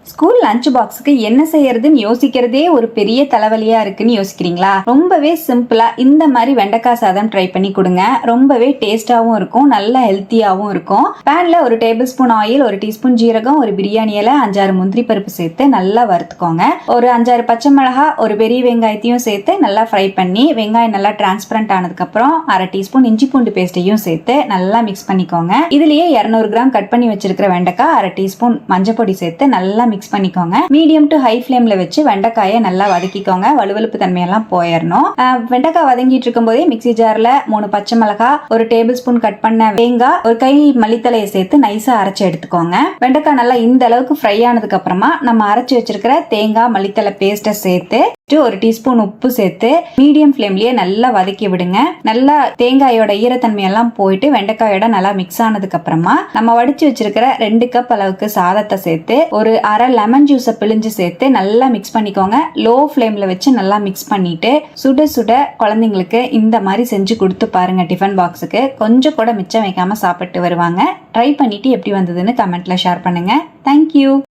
School lunch பாக்ஸுக்கு என்ன செய்யறதுன்னு யோசிக்கிறதே ஒரு பெரிய தலைவலியா இருக்குன்னு யோசிக்கிறீங்களா? ரொம்பவே சிம்பிளா இந்த மாதிரி வெண்டைக்காய் சாதம் ட்ரை பண்ணி கொடுங்க. ரொம்பவே டேஸ்டாவும் இருக்கும், நல்ல ஹெல்த்தியாவும் இருக்கும். பேன்ல ஒரு டேபிள் ஸ்பூன் ஆயில், ஒரு டீஸ்பூன் ஜீரகம், ஒரு பிரியாணி இலை, 5-6 முந்திரி பருப்பு சேர்த்து நல்லா வறுத்துக்கோங்க. ஒரு 5-6 பச்சை மிளகா, ஒரு பெரிய வெங்காயத்தையும் சேர்த்து நல்லா ஃப்ரை பண்ணி வெங்காயம் நல்லா டிரான்ஸ்பரண்ட் ஆனதுக்கு அப்புறம் 1/2 டீஸ்பூன் இஞ்சி பூண்டு பேஸ்டையும் சேர்த்து நல்லா மிக்ஸ் பண்ணிக்கோங்க. இதுலயே 200 கிராம் கட் பண்ணி வச்சிருக்கிற வெண்டைக்காய், 1/2 டீஸ்பூன் மஞ்சள் பொடி சேர்த்து நல்லா மிக்ஸ் பண்ணிக்கோங்க. மீடியம் டு ஹை ஃப்ளேம்ல வச்சு வெண்டைக்காயை நல்லா வதக்கிக்கோங்க. வலுவலுப்பு தன்மையெல்லாம் போயிடணும். வெண்டைக்காய் வதங்கிட்டு இருக்கும் போதே மிக்ஸி ஜார்ல 3 பச்சை மிளகா, ஒரு டேபிள் ஸ்பூன் கட் பண்ண தேங்காய், ஒரு கை மல்லித்தலையை சேர்த்து நைஸா அரைச்சு எடுத்துக்கோங்க. வெண்டைக்காய் நல்லா இந்த அளவுக்கு ஃப்ரை ஆனதுக்கு அப்புறமா நம்ம அரைச்சு வச்சிருக்கிற தேங்காய் மல்லித்தலை பேஸ்ட்டை சேர்த்து ஒரு டீஸ்பூன் உப்பு சேர்த்து மீடியம் ஃப்ளேம்லயே நல்லா வதக்கி விடுங்க. நல்லா தேங்காயோட ஈரத்தன்மையெல்லாம் போயிட்டு வெண்டைக்காயோட நல்லா மிக்ஸ் ஆனதுக்கு அப்புறமா நம்ம வடிச்சு வச்சிருக்கிற 2 கப் அளவுக்கு சாதத்தை சேர்த்து ஒரு அரை லெமன் ஜூஸை பிழிஞ்சு சேர்த்து நல்லா மிக்ஸ் பண்ணிக்கோங்க. லோ ஃப்ளேம்ல வச்சு நல்லா மிக்ஸ் பண்ணிட்டு சுட சுட குழந்தைங்களுக்கு இந்த மாதிரி செஞ்சு கொடுத்து பாருங்க. டிஃபன் பாக்ஸுக்கு கொஞ்சம் கூட மிச்சம் வைக்காம சாப்பிட்டு வருவாங்க. ட்ரை பண்ணிட்டு எப்படி வந்ததுன்னு கமெண்ட்ல ஷேர் பண்ணுங்க. தேங்க்யூ.